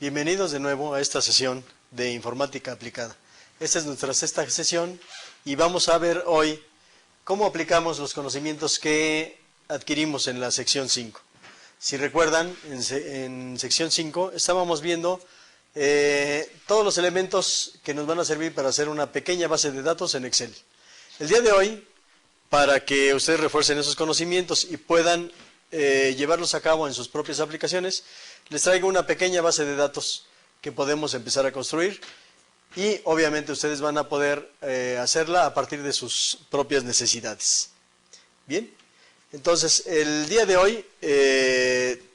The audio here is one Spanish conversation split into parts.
Bienvenidos de nuevo a esta sesión de informática aplicada. Esta es nuestra sexta sesión y vamos a ver hoy cómo aplicamos los conocimientos que adquirimos en la sección 5. Si recuerdan, en sección 5 estábamos viendo todos los elementos que nos van a servir para hacer una pequeña base de datos en Excel. El día de hoy, para que ustedes refuercen esos conocimientos y puedan llevarlos a cabo en sus propias aplicaciones, les traigo una pequeña base de datos que podemos empezar a construir y obviamente ustedes van a poder hacerla a partir de sus propias necesidades. Bien, entonces el día de hoy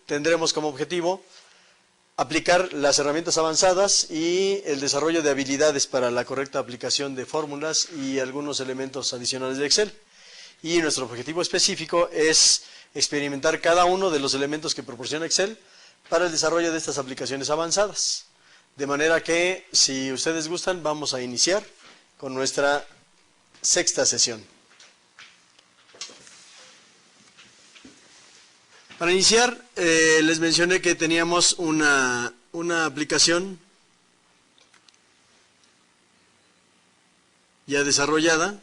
tendremos como objetivo aplicar las herramientas avanzadas y el desarrollo de habilidades para la correcta aplicación de fórmulas y algunos elementos adicionales de Excel. Y nuestro objetivo específico es experimentar cada uno de los elementos que proporciona Excel para el desarrollo de estas aplicaciones avanzadas. De manera que, si ustedes gustan, vamos a iniciar con nuestra sexta sesión. Para iniciar, les mencioné que teníamos una aplicación ya desarrollada,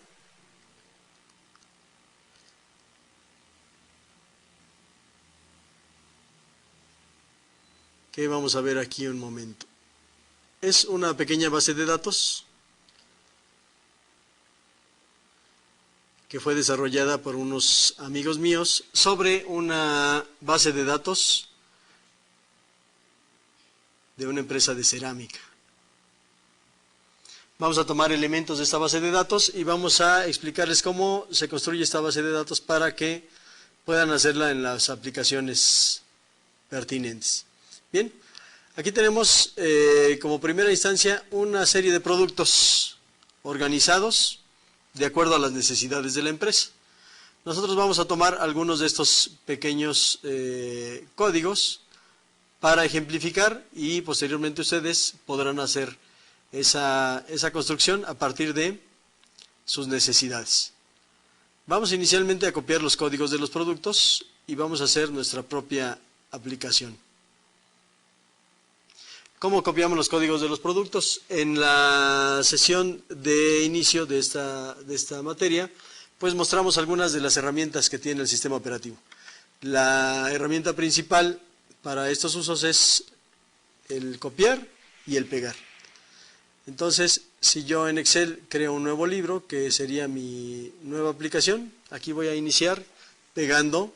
que vamos a ver aquí un momento. Es una pequeña base de datos que fue desarrollada por unos amigos míos sobre una base de datos de una empresa de cerámica. Vamos a tomar elementos de esta base de datos y vamos a explicarles cómo se construye esta base de datos para que puedan hacerla en las aplicaciones pertinentes. Bien, aquí tenemos como primera instancia una serie de productos organizados de acuerdo a las necesidades de la empresa. Nosotros vamos a tomar algunos de estos pequeños códigos para ejemplificar y posteriormente ustedes podrán hacer esa construcción a partir de sus necesidades. Vamos inicialmente a copiar los códigos de los productos y vamos a hacer nuestra propia aplicación. ¿Cómo copiamos los códigos de los productos? En la sesión de inicio de esta materia, pues mostramos algunas de las herramientas que tiene el sistema operativo. La herramienta principal para estos usos es el copiar y el pegar. Entonces, si yo en Excel creo un nuevo libro, que sería mi nueva aplicación, aquí voy a iniciar pegando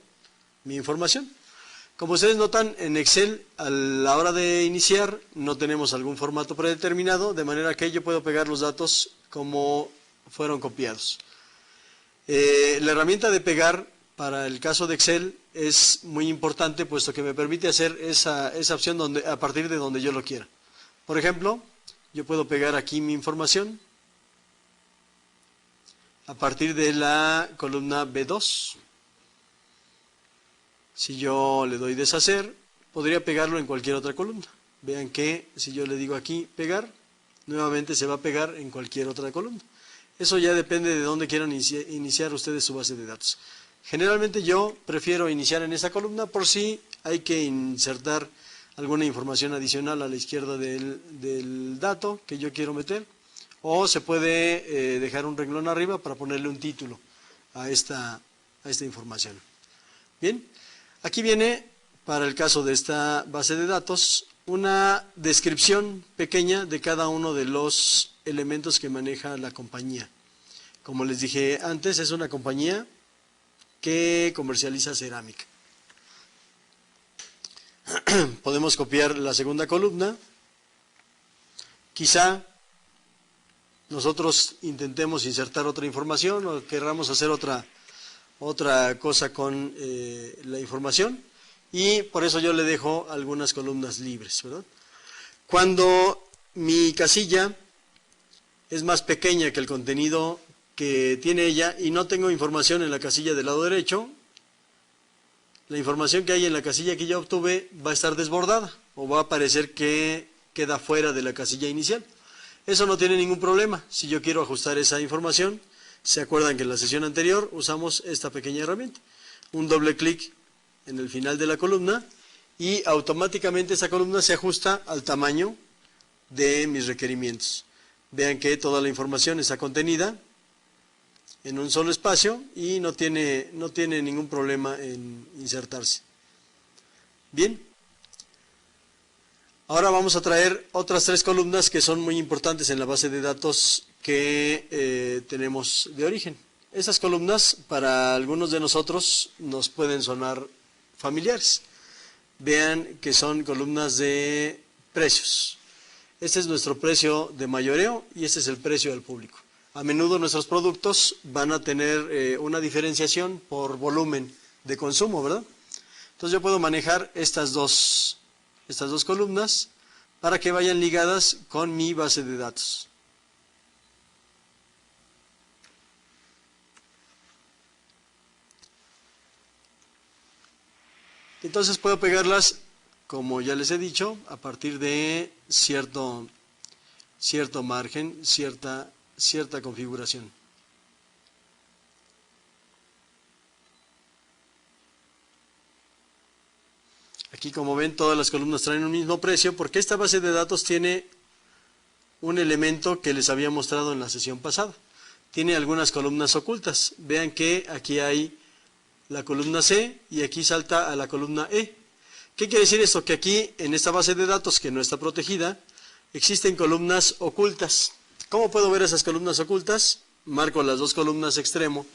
mi información. Como ustedes notan, en Excel, a la hora de iniciar, no tenemos algún formato predeterminado, de manera que yo puedo pegar los datos como fueron copiados. La herramienta de pegar, para el caso de Excel, es muy importante, puesto que me permite hacer esa opción a partir de donde yo lo quiera. Por ejemplo, yo puedo pegar aquí mi información a partir de la columna B2. Si yo le doy deshacer, podría pegarlo en cualquier otra columna. Vean que si yo le digo aquí pegar, nuevamente se va a pegar en cualquier otra columna. Eso ya depende de dónde quieran iniciar ustedes su base de datos. Generalmente yo prefiero iniciar en esa columna por si hay que insertar alguna información adicional a la izquierda del dato que yo quiero meter. O se puede dejar un renglón arriba para ponerle un título a esta información. Bien. Aquí viene, para el caso de esta base de datos, una descripción pequeña de cada uno de los elementos que maneja la compañía. Como les dije antes, es una compañía que comercializa cerámica. Podemos copiar la segunda columna. Quizá nosotros intentemos insertar otra información o querramos hacer otra cosa con la información y por eso yo le dejo algunas columnas libres, ¿verdad? Cuando mi casilla es más pequeña que el contenido que tiene ella y no tengo información en la casilla del lado derecho, la información que hay en la casilla que yo obtuve va a estar desbordada o va a parecer que queda fuera de la casilla inicial. Eso no tiene ningún problema. Si yo quiero ajustar esa información, se acuerdan que en la sesión anterior usamos esta pequeña herramienta. Un doble clic en el final de la columna y automáticamente esa columna se ajusta al tamaño de mis requerimientos. Vean que toda la información está contenida en un solo espacio y no tiene ningún problema en insertarse. Bien, ahora vamos a traer otras 3 columnas que son muy importantes en la base de datos que tenemos de origen. Esas columnas para algunos de nosotros nos pueden sonar familiares. Vean que son columnas de precios. Este es nuestro precio de mayoreo y este es el precio al público. A menudo nuestros productos van a tener una diferenciación por volumen de consumo, ¿verdad? Entonces yo puedo manejar estas dos columnas para que vayan ligadas con mi base de datos. Entonces puedo pegarlas, como ya les he dicho, a partir de cierto margen, cierta configuración. Aquí, como ven, todas las columnas traen un mismo precio porque esta base de datos tiene un elemento que les había mostrado en la sesión pasada. Tiene algunas columnas ocultas. Vean que aquí hay la columna C y aquí salta a la columna E. ¿Qué quiere decir esto? Que aquí, en esta base de datos que no está protegida, existen columnas ocultas. ¿Cómo puedo ver esas columnas ocultas? Marco las 2 columnas extremo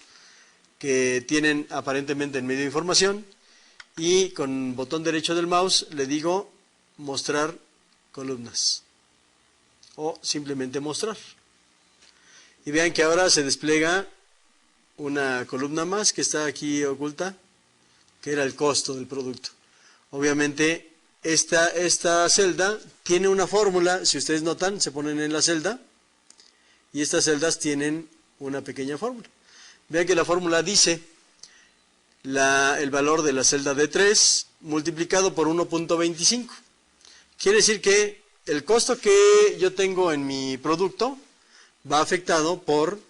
que tienen aparentemente en medio información y con botón derecho del mouse le digo mostrar columnas o simplemente mostrar. Y vean que ahora se despliega una columna más que está aquí oculta, que era el costo del producto. Obviamente esta celda tiene una fórmula, si ustedes notan, se ponen en la celda y estas celdas tienen una pequeña fórmula. Vean que la fórmula dice el valor de la celda D3 multiplicado por 1.25. Quiere decir que el costo que yo tengo en mi producto va afectado por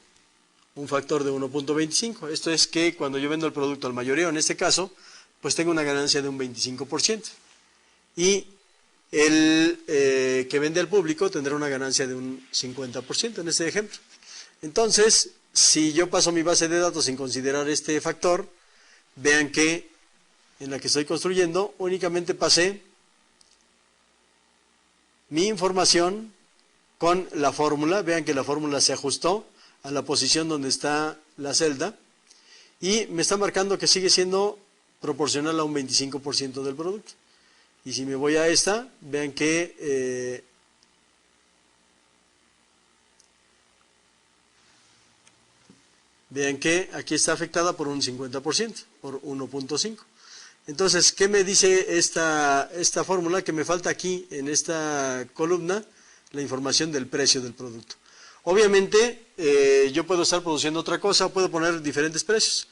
un factor de 1.25. Esto es que cuando yo vendo el producto al mayoreo, en este caso, pues tengo una ganancia de un 25%. Y el que vende al público tendrá una ganancia de un 50% en este ejemplo. Entonces, si yo paso mi base de datos sin considerar este factor, vean que en la que estoy construyendo únicamente pasé mi información con la fórmula. Vean que la fórmula se ajustó a la posición donde está la celda y me está marcando que sigue siendo proporcional a un 25% del producto. Y si me voy a esta, vean que aquí está afectada por un 50%, por 1.5. Entonces, ¿qué me dice esta fórmula? Que me falta aquí, en esta columna, la información del precio del producto. Obviamente, yo puedo estar produciendo otra cosa, o puedo poner diferentes precios.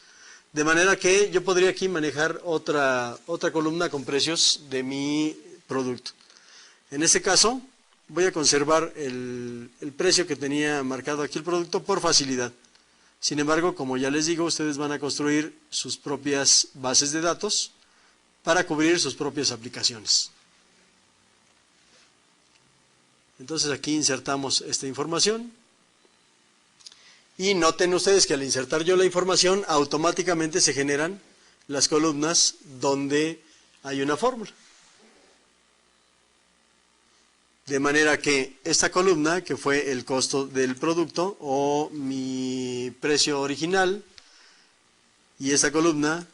De manera que yo podría aquí manejar otra columna con precios de mi producto. En este caso, voy a conservar el precio que tenía marcado aquí el producto por facilidad. Sin embargo, como ya les digo, ustedes van a construir sus propias bases de datos para cubrir sus propias aplicaciones. Entonces aquí insertamos esta información. Y noten ustedes que al insertar yo la información, automáticamente se generan las columnas donde hay una fórmula. De manera que esta columna, que fue el costo del producto o mi precio original, y esta columna,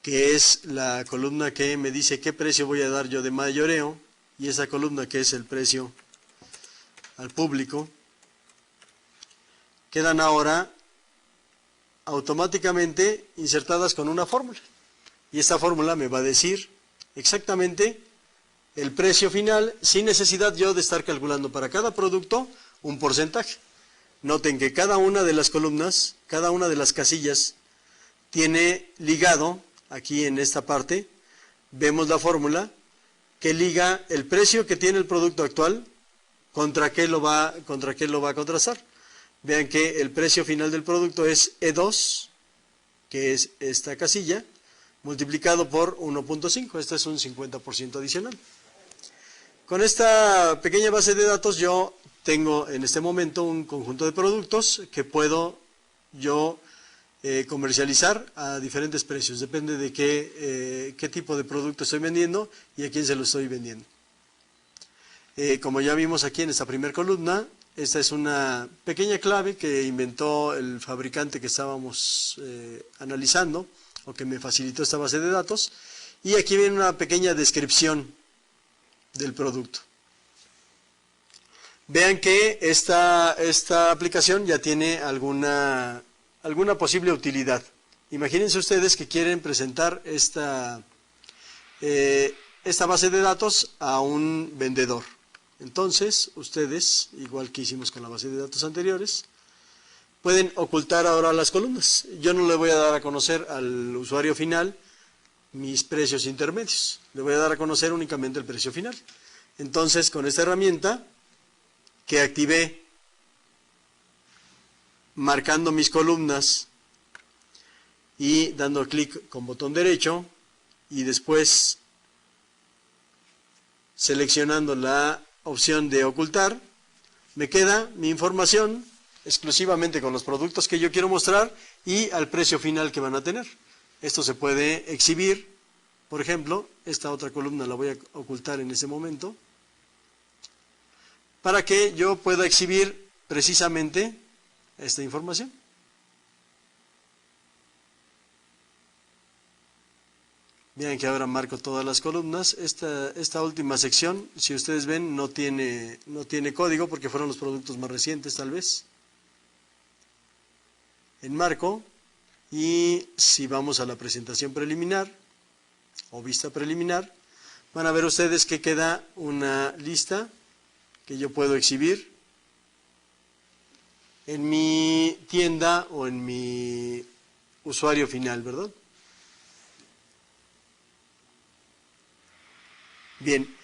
que es la columna que me dice qué precio voy a dar yo de mayoreo, y esa columna que es el precio al público, quedan ahora automáticamente insertadas con una fórmula. Y esta fórmula me va a decir exactamente el precio final sin necesidad yo de estar calculando para cada producto un porcentaje. Noten que cada una de las columnas, cada una de las casillas tiene ligado, aquí en esta parte, vemos la fórmula que liga el precio que tiene el producto actual contra qué lo va a contrastar. Vean que el precio final del producto es E2 que es esta casilla, multiplicado por 1.5. Esto es un 50% adicional. Con esta pequeña base de datos yo tengo en este momento un conjunto de productos que puedo yo comercializar a diferentes precios. Depende de qué tipo de producto estoy vendiendo y a quién se lo estoy vendiendo. Como ya vimos aquí en esta primera columna, esta es una pequeña clave que inventó el fabricante que estábamos analizando, o que me facilitó esta base de datos, y aquí viene una pequeña descripción del producto. Vean que esta aplicación ya tiene alguna posible utilidad. Imagínense ustedes que quieren presentar esta base de datos a un vendedor. Entonces, ustedes, igual que hicimos con la base de datos anteriores, pueden ocultar ahora las columnas. Yo no le voy a dar a conocer al usuario final mis precios intermedios. Le voy a dar a conocer únicamente el precio final. Entonces, con esta herramienta que activé marcando mis columnas y dando clic con botón derecho y después seleccionando la opción de ocultar, me queda mi información exclusivamente con los productos que yo quiero mostrar y al precio final que van a tener. Esto se puede exhibir, por ejemplo, esta otra columna la voy a ocultar en ese momento, para que yo pueda exhibir precisamente esta información. Vean que ahora marco todas las columnas. Esta última sección, si ustedes ven, no tiene código porque fueron los productos más recientes tal vez. Enmarco y si vamos a la presentación preliminar o vista preliminar, van a ver ustedes que queda una lista que yo puedo exhibir en mi tienda o en mi usuario final, ¿verdad? Bien,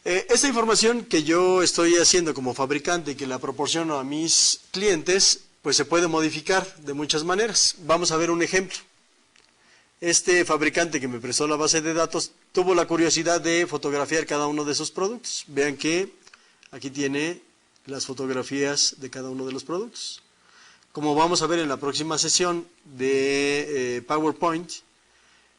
esta información que yo estoy haciendo como fabricante y que la proporciono a mis clientes, pues se puede modificar de muchas maneras. Vamos a ver un ejemplo. Este fabricante que me prestó la base de datos tuvo la curiosidad de fotografiar cada uno de esos productos. Vean que aquí tiene las fotografías de cada uno de los productos. Como vamos a ver en la próxima sesión de PowerPoint,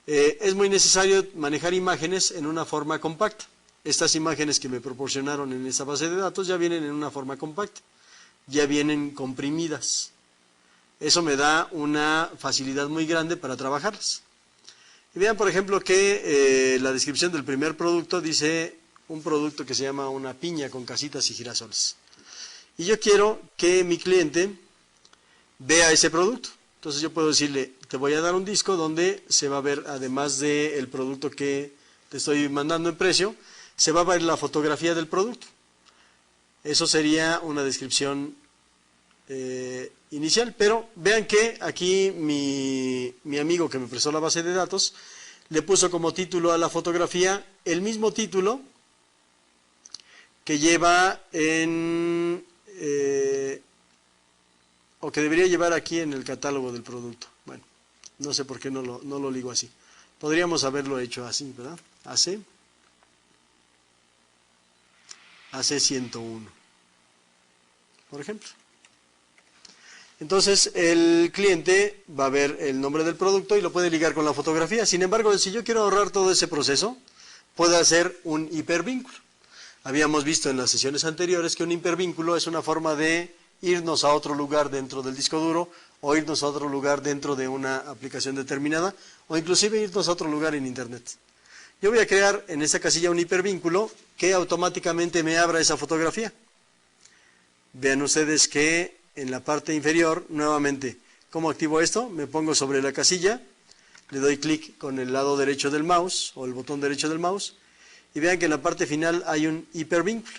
es muy necesario manejar imágenes en una forma compacta. Estas imágenes que me proporcionaron en esa base de datos ya vienen en una forma compacta, ya vienen comprimidas. Eso me da una facilidad muy grande para trabajarlas. Y vean, por ejemplo, que la descripción del primer producto dice un producto que se llama una piña con casitas y girasoles. Y yo quiero que mi cliente vea ese producto. Entonces yo puedo decirle, te voy a dar un disco donde se va a ver, además del producto que te estoy mandando en precio, se va a ver la fotografía del producto. Eso sería una descripción inicial, pero vean que aquí mi amigo que me prestó la base de datos le puso como título a la fotografía el mismo título que lleva o que debería llevar aquí en el catálogo del producto. Bueno, no sé por qué no lo ligo así. Podríamos haberlo hecho así, ¿verdad? AC 101, por ejemplo. Entonces el cliente va a ver el nombre del producto y lo puede ligar con la fotografía. Sin embargo, si yo quiero ahorrar todo ese proceso, puedo hacer un hipervínculo. Habíamos visto en las sesiones anteriores que un hipervínculo es una forma de irnos a otro lugar dentro del disco duro o irnos a otro lugar dentro de una aplicación determinada o inclusive irnos a otro lugar en Internet. Yo voy a crear en esta casilla un hipervínculo que automáticamente me abra esa fotografía. Vean ustedes que en la parte inferior, nuevamente, ¿cómo activo esto? Me pongo sobre la casilla, le doy clic con el lado derecho del mouse o el botón derecho del mouse y vean que en la parte final hay un hipervínculo.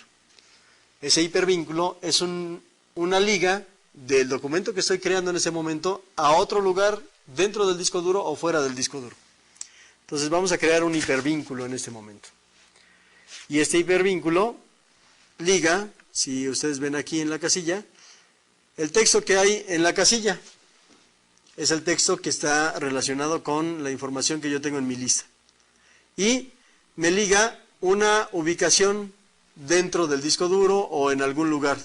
Ese hipervínculo es una liga del documento que estoy creando en ese momento a otro lugar dentro del disco duro o fuera del disco duro. Entonces vamos a crear un hipervínculo en este momento. Y este hipervínculo liga, si ustedes ven aquí en la casilla, el texto que hay en la casilla. es el texto que está relacionado con la información que yo tengo en mi lista. Y me liga una ubicación dentro del disco duro o en algún lugar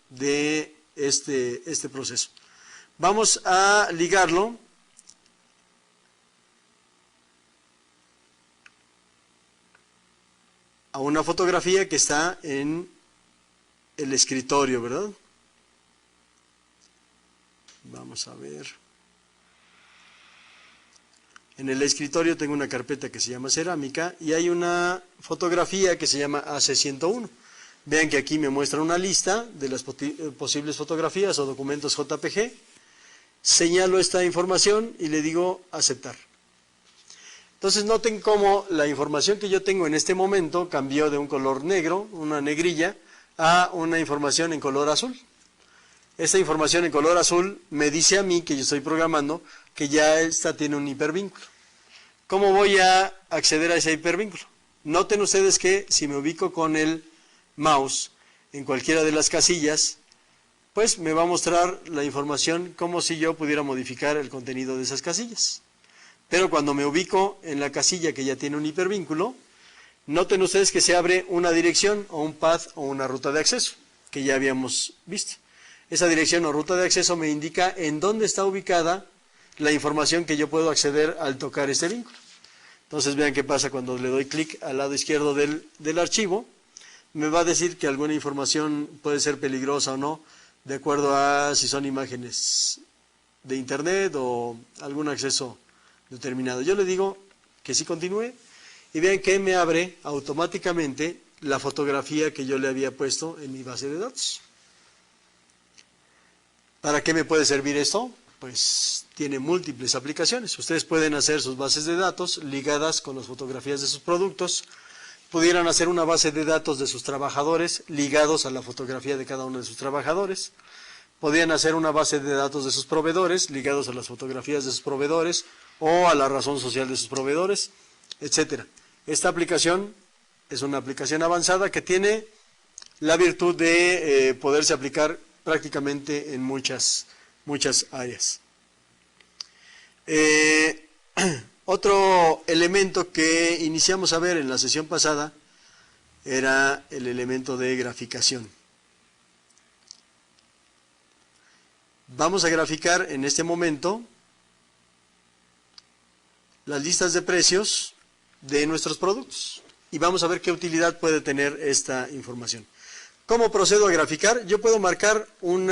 de este proceso. Vamos a ligarlo a una fotografía que está en el escritorio, ¿verdad? Vamos a ver. En el escritorio tengo una carpeta que se llama cerámica y hay una fotografía que se llama AC101. Vean que aquí me muestra una lista de las posibles fotografías o documentos JPG. Señalo esta información y le digo aceptar. Entonces noten cómo la información que yo tengo en este momento cambió de un color negro, una negrilla, a una información en color azul. Esta información en color azul me dice a mí, que yo estoy programando, que ya esta tiene un hipervínculo. ¿Cómo voy a acceder a ese hipervínculo? Noten ustedes que si me ubico con el mouse en cualquiera de las casillas, pues me va a mostrar la información como si yo pudiera modificar el contenido de esas casillas. Pero cuando me ubico en la casilla que ya tiene un hipervínculo, noten ustedes que se abre una dirección o un path o una ruta de acceso, que ya habíamos visto. Esa dirección o ruta de acceso me indica en dónde está ubicada la información que yo puedo acceder al tocar este vínculo. Entonces vean qué pasa cuando le doy clic al lado izquierdo del archivo. Me va a decir que alguna información puede ser peligrosa o no, de acuerdo a si son imágenes de internet o algún acceso determinado. Yo le digo que sí continúe y vean que me abre automáticamente la fotografía que yo le había puesto en mi base de datos. ¿Para qué me puede servir esto? Pues tiene múltiples aplicaciones. Ustedes pueden hacer sus bases de datos ligadas con las fotografías de sus productos. Pudieran hacer una base de datos de sus trabajadores ligados a la fotografía de cada uno de sus trabajadores. Podrían hacer una base de datos de sus proveedores ligados a las fotografías de sus proveedores o a la razón social de sus proveedores, etc. Esta aplicación es una aplicación avanzada que tiene la virtud de poderse aplicar prácticamente en muchas áreas. Otro elemento que iniciamos a ver en la sesión pasada era el elemento de graficación. Vamos a graficar en este momento las listas de precios de nuestros productos y vamos a ver qué utilidad puede tener esta información. ¿Cómo procedo a graficar? Yo puedo marcar un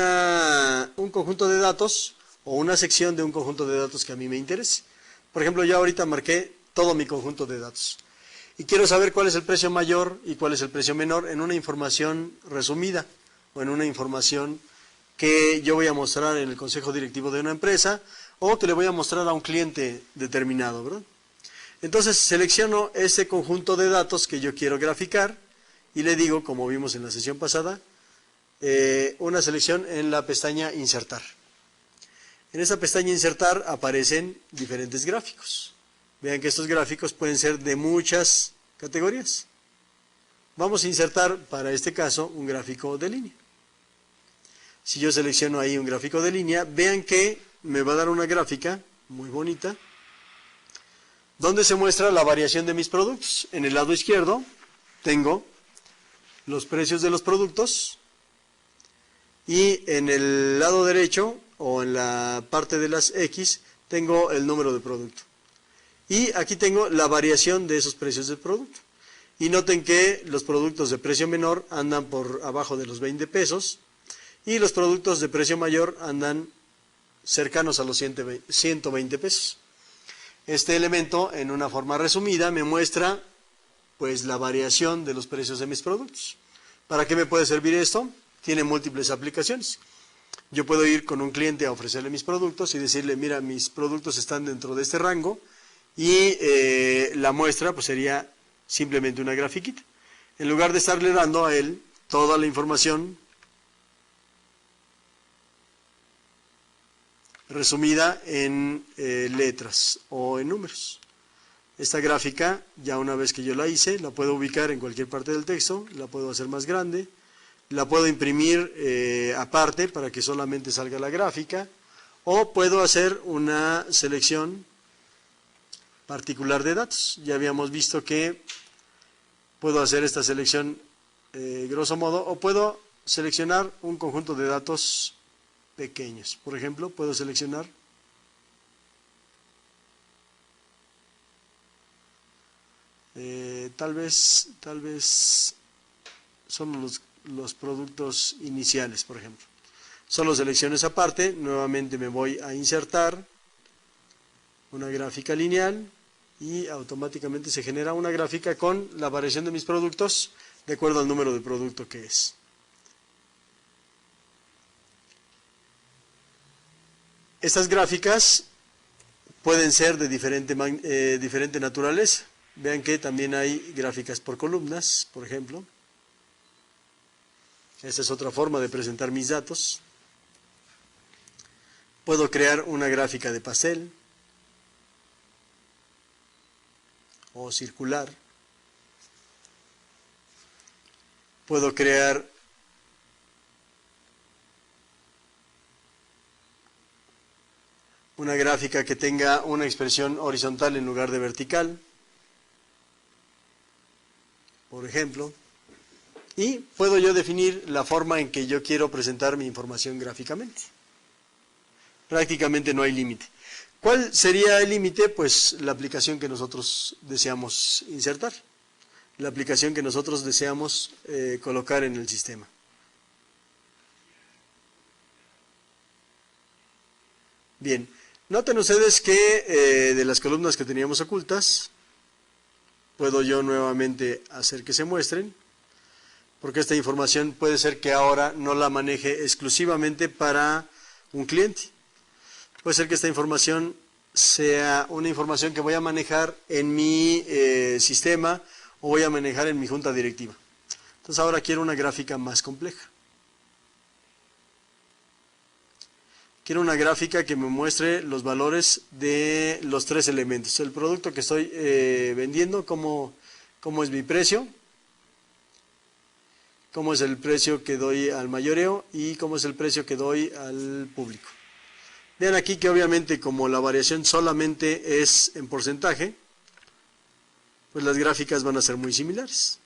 conjunto de datos o una sección de un conjunto de datos que a mí me interese. Por ejemplo, yo ahorita marqué todo mi conjunto de datos y quiero saber cuál es el precio mayor y cuál es el precio menor en una información resumida o en una información que yo voy a mostrar en el consejo directivo de una empresa o que le voy a mostrar a un cliente determinado, ¿verdad? Entonces selecciono ese conjunto de datos que yo quiero graficar y le digo, como vimos en la sesión pasada, una selección en la pestaña Insertar. En esa pestaña Insertar aparecen diferentes gráficos. Vean que estos gráficos pueden ser de muchas categorías. Vamos a insertar, para este caso, un gráfico de línea. Si yo selecciono ahí un gráfico de línea, vean que me va a dar una gráfica muy bonita, donde se muestra la variación de mis productos. En el lado izquierdo tengo los precios de los productos y en el lado derecho o en la parte de las X tengo el número de producto. Y aquí tengo la variación de esos precios del producto. Y noten que los productos de precio menor andan por abajo de los 20 pesos y los productos de precio mayor andan cercanos a los 120 pesos. Este elemento, en una forma resumida, me muestra pues la variación de los precios de mis productos. ¿Para qué me puede servir esto? Tiene múltiples aplicaciones. Yo puedo ir con un cliente a ofrecerle mis productos y decirle, mira, mis productos están dentro de este rango y la muestra pues sería simplemente una grafiquita. En lugar de estarle dando a él toda la información resumida en letras o en números. Esta gráfica, ya una vez que yo la hice, la puedo ubicar en cualquier parte del texto, la puedo hacer más grande, la puedo imprimir aparte para que solamente salga la gráfica, O puedo hacer una selección particular de datos. Ya habíamos visto que puedo hacer esta selección grosso modo, o puedo seleccionar un conjunto de datos pequeños. Por ejemplo, puedo seleccionar tal vez son los productos iniciales, por ejemplo. Solo selecciones aparte, nuevamente me voy a insertar una gráfica lineal y automáticamente se genera una gráfica con la variación de mis productos de acuerdo al número de producto que es. Estas gráficas pueden ser de diferente naturaleza. Vean que también hay gráficas por columnas, por ejemplo. Esta es otra forma de presentar mis datos. Puedo crear una gráfica de pastel o circular. Puedo crear una gráfica que tenga una expresión horizontal en lugar de vertical, por ejemplo. Y puedo yo definir la forma en que yo quiero presentar mi información gráficamente. Prácticamente no hay límite. ¿Cuál sería el límite? Pues la aplicación que nosotros deseamos insertar, la aplicación que nosotros deseamos colocar en el sistema. Bien, noten ustedes que de las columnas que teníamos ocultas, puedo yo nuevamente hacer que se muestren, porque esta información puede ser que ahora no la maneje exclusivamente para un cliente. Puede ser que esta información sea una información que voy a manejar en mi sistema o voy a manejar en mi junta directiva. Entonces ahora quiero una gráfica más compleja. Quiero una gráfica que me muestre los valores de los tres elementos. El producto que estoy vendiendo, cómo es mi precio, cómo es el precio que doy al mayoreo y cómo es el precio que doy al público. Vean aquí que obviamente como la variación solamente es en porcentaje, pues las gráficas van a ser muy similares.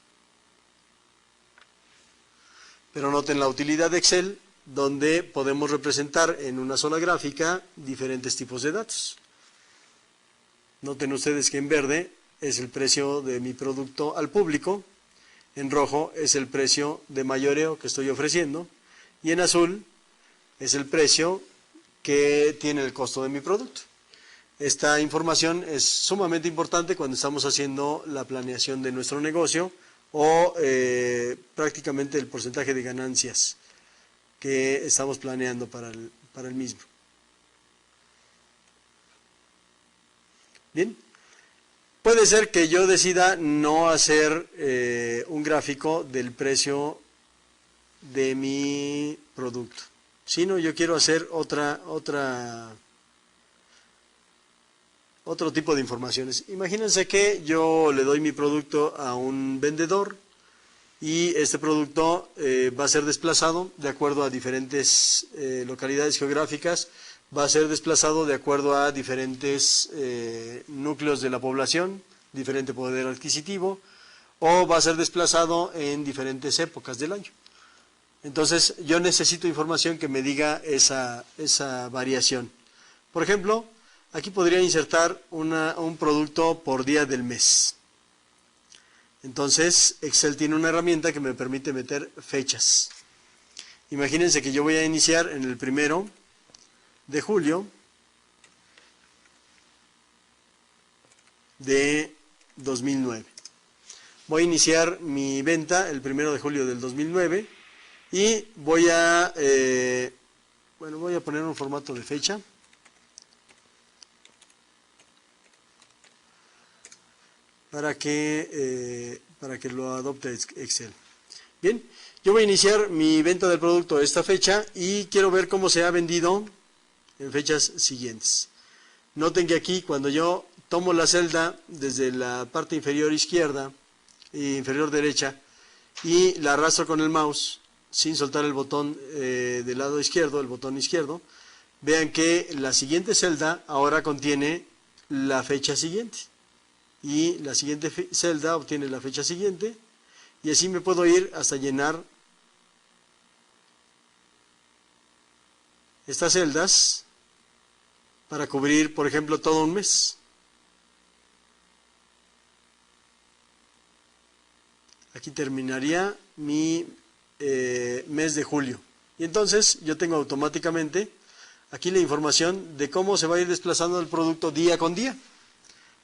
Pero noten la utilidad de Excel, donde podemos representar en una sola gráfica diferentes tipos de datos. Noten ustedes que en verde es el precio de mi producto al público, en rojo es el precio de mayoreo que estoy ofreciendo y en azul es el precio que tiene el costo de mi producto. Esta información es sumamente importante cuando estamos haciendo la planeación de nuestro negocio o prácticamente el porcentaje de ganancias que estamos planeando para el mismo. Bien, puede ser que yo decida no hacer un gráfico del precio de mi producto, sino yo quiero hacer otro tipo de informaciones. Imagínense que yo le doy mi producto a un vendedor y este producto va a ser desplazado de acuerdo a diferentes localidades geográficas, va a ser desplazado de acuerdo a diferentes núcleos de la población, diferente poder adquisitivo, o va a ser desplazado en diferentes épocas del año. Entonces, yo necesito información que me diga esa variación. Por ejemplo, aquí podría insertar un producto por día del mes. Entonces, Excel tiene una herramienta que me permite meter fechas. Imagínense que yo voy a iniciar en el 1 de julio de 2009. Voy a iniciar mi venta el 1 de julio del 2009 y voy a poner un formato de fecha. Para que lo adopte Excel. Bien, yo voy a iniciar mi venta del producto a esta fecha y quiero ver cómo se ha vendido en fechas siguientes. Noten que aquí cuando yo tomo la celda desde la parte inferior izquierda e inferior derecha y la arrastro con el mouse sin soltar el botón del lado izquierdo, el botón izquierdo, vean que la siguiente celda ahora contiene la fecha siguiente. Y la siguiente celda obtiene la fecha siguiente. Y así me puedo ir hasta llenar estas celdas para cubrir, por ejemplo, todo un mes. Aquí terminaría mi mes de julio. Y entonces yo tengo automáticamente aquí la información de cómo se va a ir desplazando el producto día con día.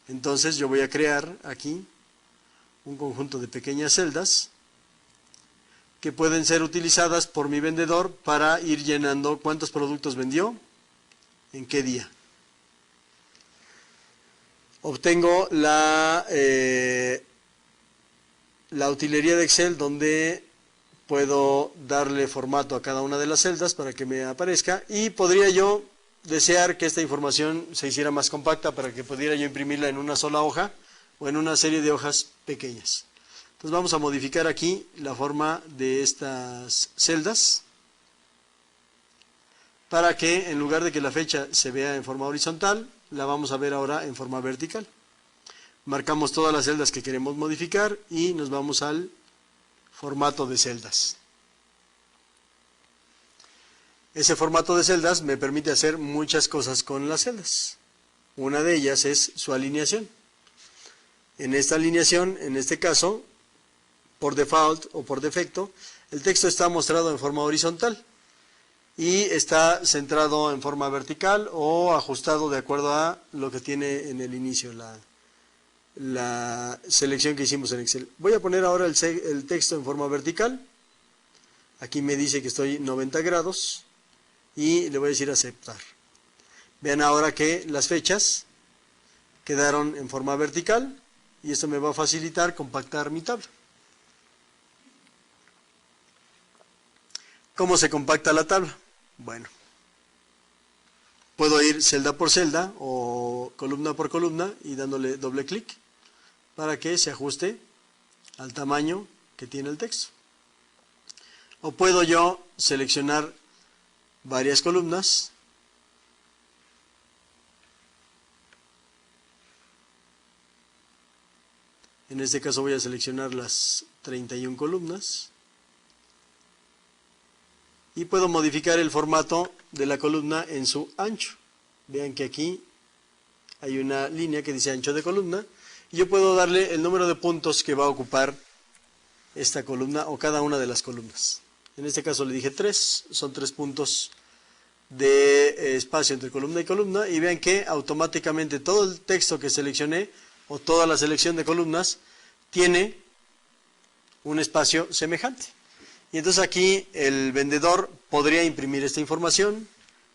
Entonces yo voy a crear aquí un conjunto de pequeñas celdas que pueden ser utilizadas por mi vendedor para ir llenando cuántos productos vendió, en qué día. Obtengo la utilería de Excel donde puedo darle formato a cada una de las celdas para que me aparezca, y podría yo desear que esta información se hiciera más compacta para que pudiera yo imprimirla en una sola hoja o en una serie de hojas pequeñas. Entonces vamos a modificar aquí la forma de estas celdas para que en lugar de que la fecha se vea en forma horizontal, la vamos a ver ahora en forma vertical. Marcamos todas las celdas que queremos modificar y nos vamos al formato de celdas. Ese formato de celdas me permite hacer muchas cosas con las celdas. Una de ellas es su alineación. En esta alineación, en este caso, por default o por defecto, el texto está mostrado en forma horizontal y está centrado en forma vertical o ajustado de acuerdo a lo que tiene en el inicio la selección que hicimos en Excel. Voy a poner ahora el texto en forma vertical. Aquí me dice que estoy 90 grados y le voy a decir aceptar. Vean ahora que las fechas quedaron en forma vertical y esto me va a facilitar compactar mi tabla. ¿Cómo se compacta la tabla? Bueno, puedo ir celda por celda o columna por columna y dándole doble clic para que se ajuste al tamaño que tiene el texto. O puedo yo seleccionar varias columnas en este caso voy a seleccionar las 31 columnas y puedo modificar el formato de la columna en su ancho. Vean que aquí hay una línea que dice ancho de columna y yo puedo darle el número de puntos que va a ocupar esta columna o cada una de las columnas. En este caso le dije 3, son 3 puntos de espacio entre columna y columna, y vean que automáticamente todo el texto que seleccioné o toda la selección de columnas tiene un espacio semejante. Y entonces aquí el vendedor podría imprimir esta información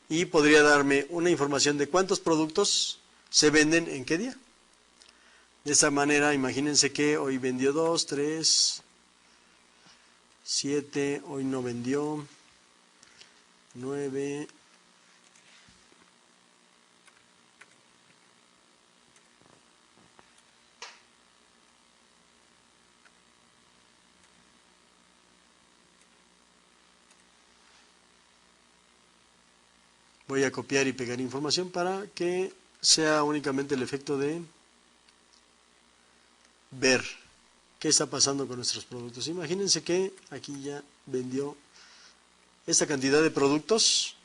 y podría darme una información de cuántos productos se venden en qué día. De esa manera, imagínense que hoy vendió 2, 3, 7, hoy no vendió, 9, voy a copiar y pegar información para que sea únicamente el efecto de ver qué está pasando con nuestros productos. Imagínense que aquí ya vendió esta cantidad de productos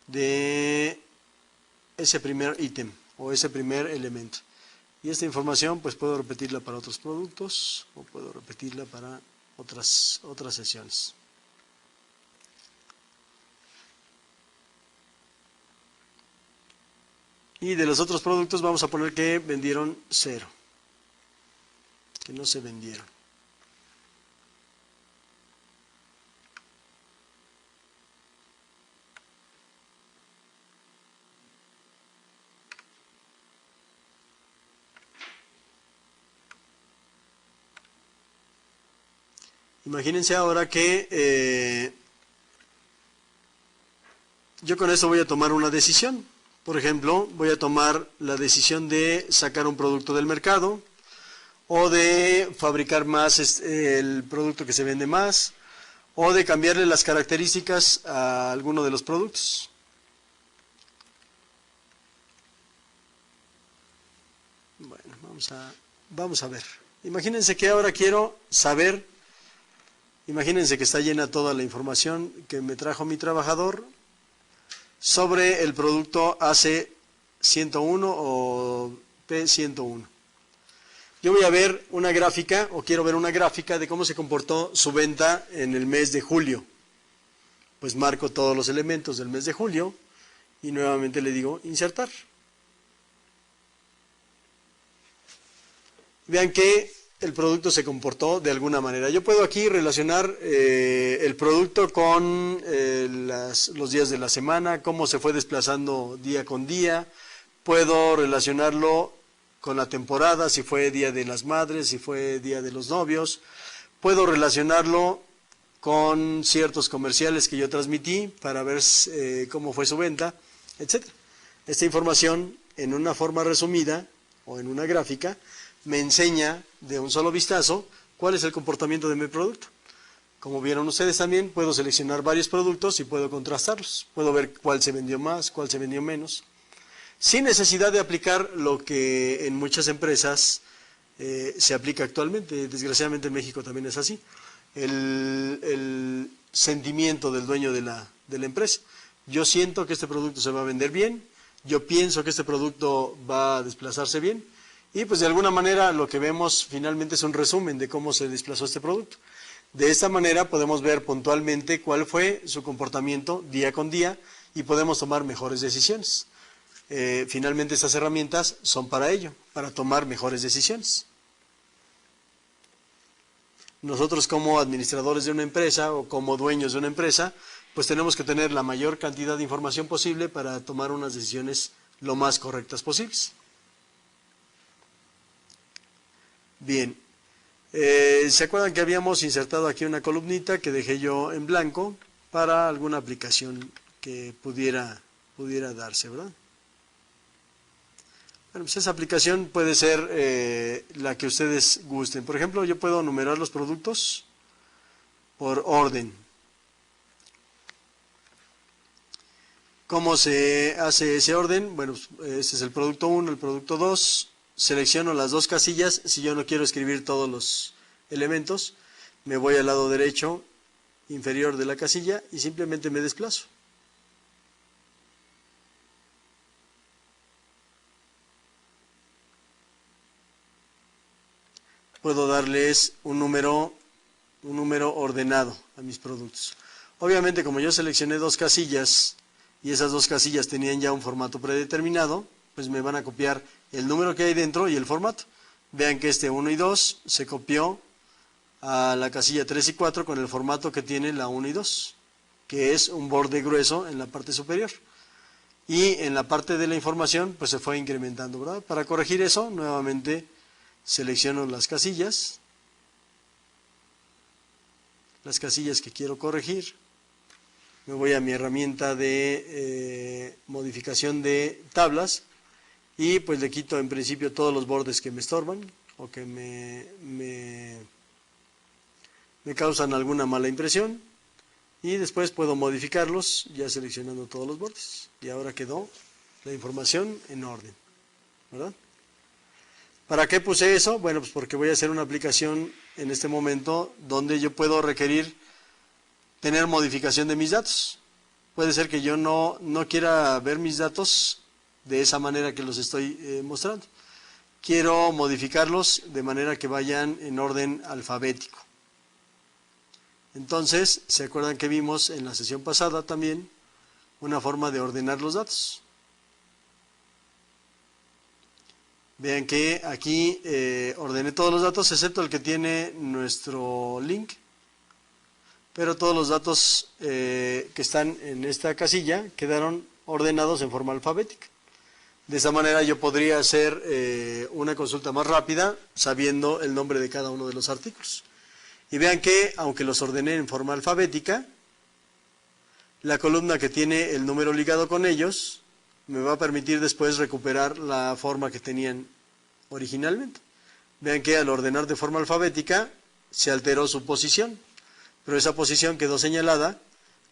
de ese primer ítem o ese primer elemento. Y esta información pues puedo repetirla para otros productos o puedo repetirla para otras sesiones. Y de los otros productos vamos a poner que vendieron 0, que no se vendieron. Imagínense ahora que yo con eso voy a tomar una decisión. Por ejemplo, voy a tomar la decisión de sacar un producto del mercado o de fabricar más el producto que se vende más, o de cambiarle las características a alguno de los productos. Bueno, vamos a ver. Imagínense que ahora quiero saber, imagínense que está llena toda la información que me trajo mi trabajador sobre el producto AC101 o P101. Yo voy a ver una gráfica, o quiero ver una gráfica de cómo se comportó su venta en el mes de julio. Pues marco todos los elementos del mes de julio y nuevamente le digo insertar. Vean que el producto se comportó de alguna manera. Yo puedo aquí relacionar el producto con los días de la semana, cómo se fue desplazando día con día. Puedo relacionarlo con la temporada, si fue Día de las Madres, si fue Día de los Novios. Puedo relacionarlo con ciertos comerciales que yo transmití para ver cómo fue su venta, etc. Esta información, en una forma resumida o en una gráfica, me enseña de un solo vistazo cuál es el comportamiento de mi producto. Como vieron ustedes también, puedo seleccionar varios productos y puedo contrastarlos. Puedo ver cuál se vendió más, cuál se vendió menos, sin necesidad de aplicar lo que en muchas empresas se aplica actualmente. Desgraciadamente en México también es así. El sentimiento del dueño de la empresa. Yo siento que este producto se va a vender bien, yo pienso que este producto va a desplazarse bien, y pues de alguna manera lo que vemos finalmente es un resumen de cómo se desplazó este producto. De esta manera podemos ver puntualmente cuál fue su comportamiento día con día y podemos tomar mejores decisiones. Finalmente estas herramientas son para ello, para tomar mejores decisiones. Nosotros como administradores de una empresa o como dueños de una empresa, pues tenemos que tener la mayor cantidad de información posible para tomar unas decisiones lo más correctas posibles. Bien, ¿se acuerdan que habíamos insertado aquí una columnita que dejé yo en blanco para alguna aplicación que pudiera darse, ¿verdad? Bueno, pues esa aplicación puede ser la que ustedes gusten. Por ejemplo, yo puedo numerar los productos por orden. ¿Cómo se hace ese orden? Bueno, este es el producto 1, el producto 2. Selecciono las dos casillas. Si yo no quiero escribir todos los elementos, me voy al lado derecho inferior de la casilla y simplemente me desplazo. Puedo darles un número ordenado a mis productos. Obviamente, como yo seleccioné dos casillas y esas dos casillas tenían ya un formato predeterminado, pues me van a copiar el número que hay dentro y el formato. Vean que este 1 y 2 se copió a la casilla 3 y 4 con el formato que tiene la 1 y 2, que es un borde grueso en la parte superior. Y en la parte de la información, pues se fue incrementando, ¿verdad? Para corregir eso, nuevamente selecciono las casillas que quiero corregir. Me voy a mi herramienta de modificación de tablas y pues le quito en principio todos los bordes que me estorban o que me causan alguna mala impresión, y después puedo modificarlos ya seleccionando todos los bordes. Y ahora quedó la información en orden, ¿verdad? ¿Para qué puse eso? Bueno, pues porque voy a hacer una aplicación en este momento donde yo puedo requerir tener modificación de mis datos. Puede ser que yo no quiera ver mis datos de esa manera que los estoy mostrando. Quiero modificarlos de manera que vayan en orden alfabético. Entonces, ¿se acuerdan que vimos en la sesión pasada también una forma de ordenar los datos? Vean que aquí ordené todos los datos excepto el que tiene nuestro link, pero todos los datos que están en esta casilla quedaron ordenados en forma alfabética. De esa manera yo podría hacer una consulta más rápida sabiendo el nombre de cada uno de los artículos. Y vean que, aunque los ordené en forma alfabética, la columna que tiene el número ligado con ellos me va a permitir después recuperar la forma que tenían originalmente. Vean que al ordenar de forma alfabética se alteró su posición. pero esa posición quedó señalada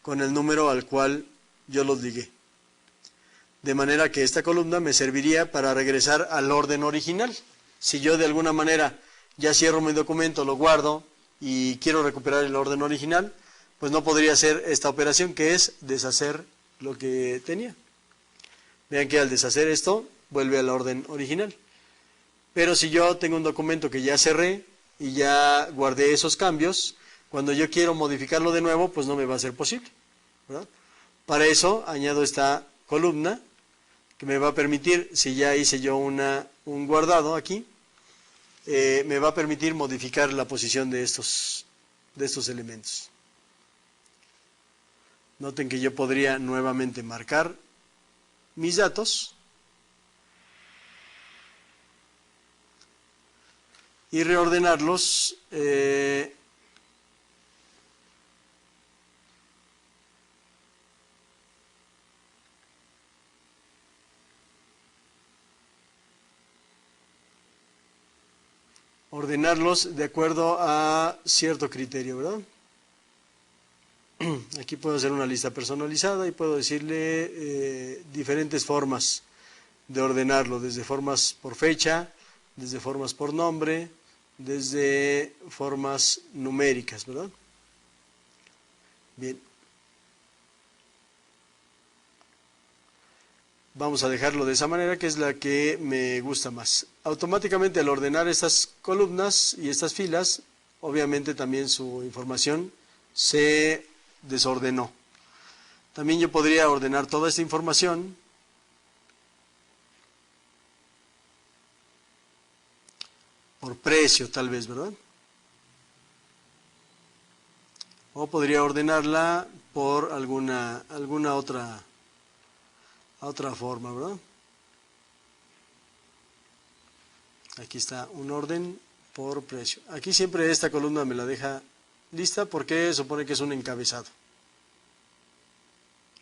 con el número al cual yo los ligué. De manera que esta columna me serviría para regresar al orden original. Si yo de alguna manera ya cierro mi documento, lo guardo y quiero recuperar el orden original, pues no podría hacer esta operación, que es deshacer lo que tenía. Vean que al deshacer esto, vuelve al orden original. Pero si yo tengo un documento que ya cerré y ya guardé esos cambios, cuando yo quiero modificarlo de nuevo, pues no me va a ser posible, ¿verdad? Para eso añado esta columna que me va a permitir, si ya hice yo un guardado aquí, me va a permitir modificar la posición de estos elementos. Noten que yo podría nuevamente marcar mis datos y reordenarlos de acuerdo a cierto criterio, ¿verdad? Aquí puedo hacer una lista personalizada y puedo decirle diferentes formas de ordenarlo, desde formas por fecha, desde formas por nombre, desde formas numéricas, ¿verdad? Bien. Vamos a dejarlo de esa manera, que es la que me gusta más. Automáticamente, al ordenar estas columnas y estas filas, obviamente también su información se desordenó. También yo podría ordenar toda esta información por precio, tal vez, ¿verdad? O podría ordenarla por alguna otra forma, ¿verdad? Aquí está un orden por precio. Aquí siempre esta columna me la deja lista porque supone que es un encabezado.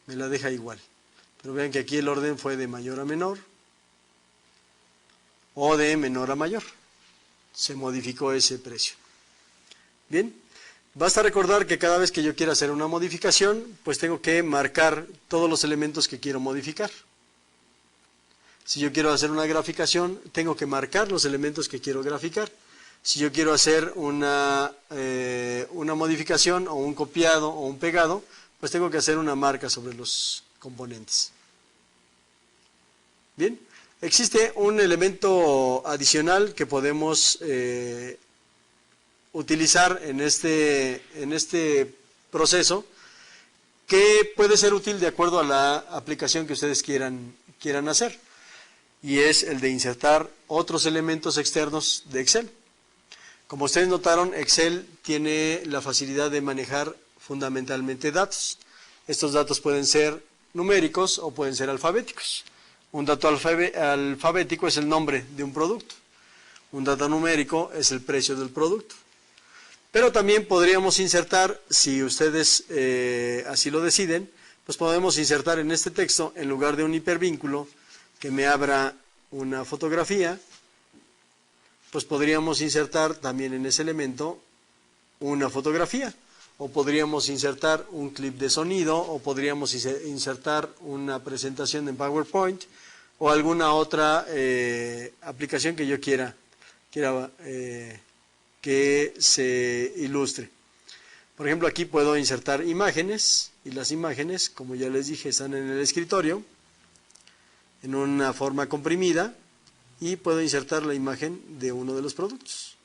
Me la deja igual. Pero vean que aquí el orden fue de mayor a menor o de menor a mayor. Se modificó ese precio. Bien, basta recordar que cada vez que yo quiera hacer una modificación, pues tengo que marcar todos los elementos que quiero modificar. Si yo quiero hacer una graficación, tengo que marcar los elementos que quiero graficar. Si yo quiero hacer una modificación o un copiado o un pegado, pues tengo que hacer una marca sobre los componentes. Bien, existe un elemento adicional que podemos utilizar en este proceso, que puede ser útil de acuerdo a la aplicación que ustedes quieran hacer, y es el de insertar otros elementos externos de Excel. Como ustedes notaron, Excel tiene la facilidad de manejar fundamentalmente datos. Estos datos pueden ser numéricos o pueden ser alfabéticos. Un dato alfabético es el nombre de un producto. Un dato numérico es el precio del producto. Pero también podríamos insertar, si ustedes así lo deciden, pues podemos insertar en este texto, en lugar de un hipervínculo que me abra una fotografía, pues podríamos insertar también en ese elemento una fotografía, o podríamos insertar un clip de sonido, o podríamos insertar una presentación en PowerPoint, o alguna otra aplicación que yo quiera que se ilustre. Por ejemplo, aquí puedo insertar imágenes, y las imágenes, como ya les dije, están en el escritorio, en una forma comprimida, y puedo insertar la imagen de uno de los productos.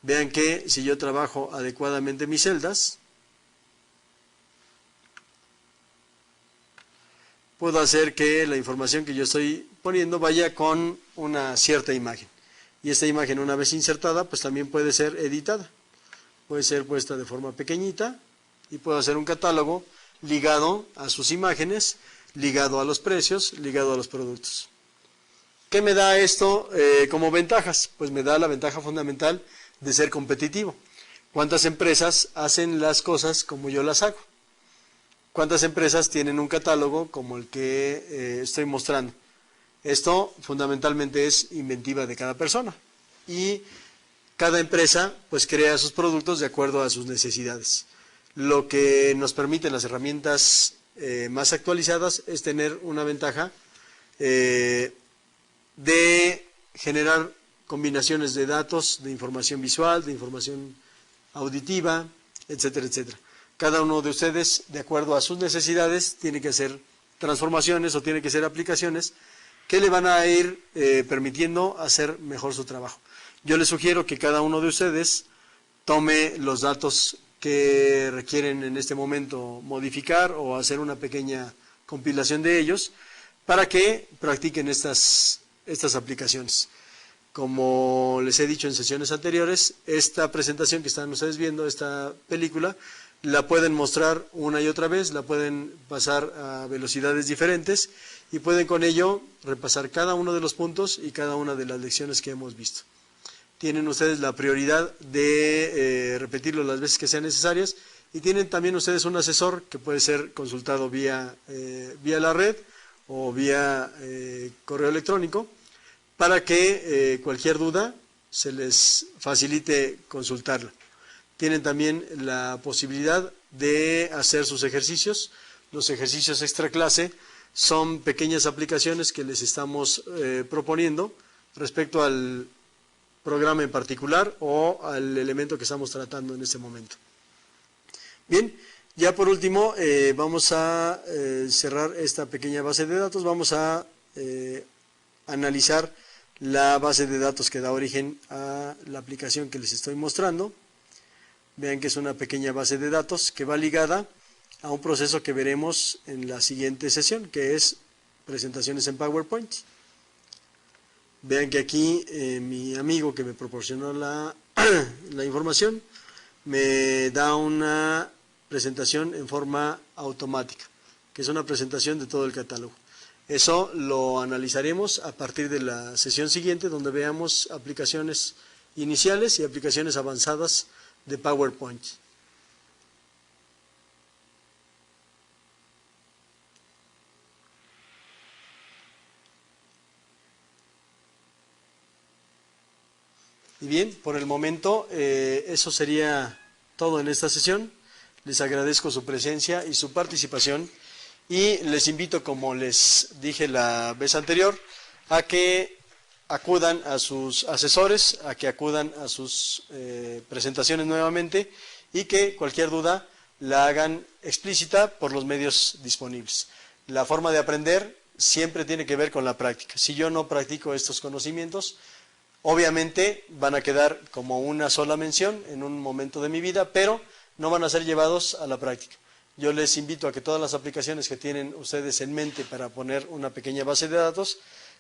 Vean que si yo trabajo adecuadamente mis celdas, puedo hacer que la información que yo estoy poniendo vaya con una cierta imagen. Y esta imagen, una vez insertada, pues también puede ser editada. Puede ser puesta de forma pequeñita y puedo hacer un catálogo ligado a sus imágenes, ligado a los precios, ligado a los productos. ¿Qué me da esto como ventajas? Pues me da la ventaja fundamental de ser competitivo. ¿Cuántas empresas hacen las cosas como yo las hago? ¿Cuántas empresas tienen un catálogo como el que estoy mostrando? Esto fundamentalmente es inventiva de cada persona. Y cada empresa pues crea sus productos de acuerdo a sus necesidades. Lo que nos permiten las herramientas más actualizadas es tener una ventaja de generar combinaciones de datos, de información visual, de información auditiva, etcétera, etcétera. Cada uno de ustedes, de acuerdo a sus necesidades, tiene que hacer transformaciones o tiene que hacer aplicaciones que le van a ir permitiendo hacer mejor su trabajo. Yo les sugiero que cada uno de ustedes tome los datos que requieren en este momento modificar o hacer una pequeña compilación de ellos para que practiquen estas aplicaciones. Como les he dicho en sesiones anteriores, esta presentación que están ustedes viendo, esta película, la pueden mostrar una y otra vez, la pueden pasar a velocidades diferentes y pueden con ello repasar cada uno de los puntos y cada una de las lecciones que hemos visto. Tienen ustedes la prioridad de repetirlo las veces que sean necesarias y tienen también ustedes un asesor que puede ser consultado vía la red o vía correo electrónico para que cualquier duda se les facilite consultarla. Tienen también la posibilidad de hacer sus ejercicios. Los ejercicios extra clase son pequeñas aplicaciones que les estamos proponiendo respecto al programa en particular o al elemento que estamos tratando en este momento. Bien, ya por último vamos a cerrar esta pequeña base de datos. Vamos a analizar la base de datos que da origen a la aplicación que les estoy mostrando. Vean que es una pequeña base de datos que va ligada a un proceso que veremos en la siguiente sesión, que es presentaciones en PowerPoint. Vean que aquí mi amigo que me proporcionó la información me da una presentación en forma automática, que es una presentación de todo el catálogo. Eso lo analizaremos a partir de la sesión siguiente, donde veamos aplicaciones iniciales y aplicaciones avanzadas de PowerPoint. Y bien, por el momento eso sería todo en esta sesión. Les agradezco su presencia y su participación y les invito, como les dije la vez anterior, a que acudan a sus asesores, a que acudan a sus presentaciones nuevamente y que cualquier duda la hagan explícita por los medios disponibles. La forma de aprender siempre tiene que ver con la práctica. Si yo no practico estos conocimientos, obviamente van a quedar como una sola mención en un momento de mi vida, pero no van a ser llevados a la práctica. Yo les invito a que todas las aplicaciones que tienen ustedes en mente para poner una pequeña base de datos,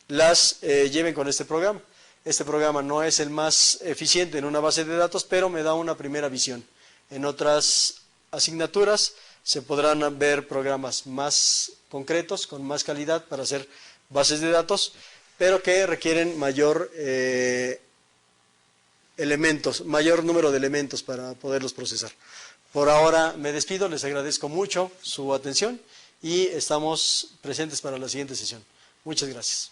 las lleven con este programa. Este programa no es el más eficiente en una base de datos, pero me da una primera visión. En otras asignaturas se podrán ver programas más concretos, con más calidad para hacer bases de datos, pero que requieren mayor número de elementos para poderlos procesar. Por ahora me despido, les agradezco mucho su atención y estamos presentes para la siguiente sesión. Muchas gracias.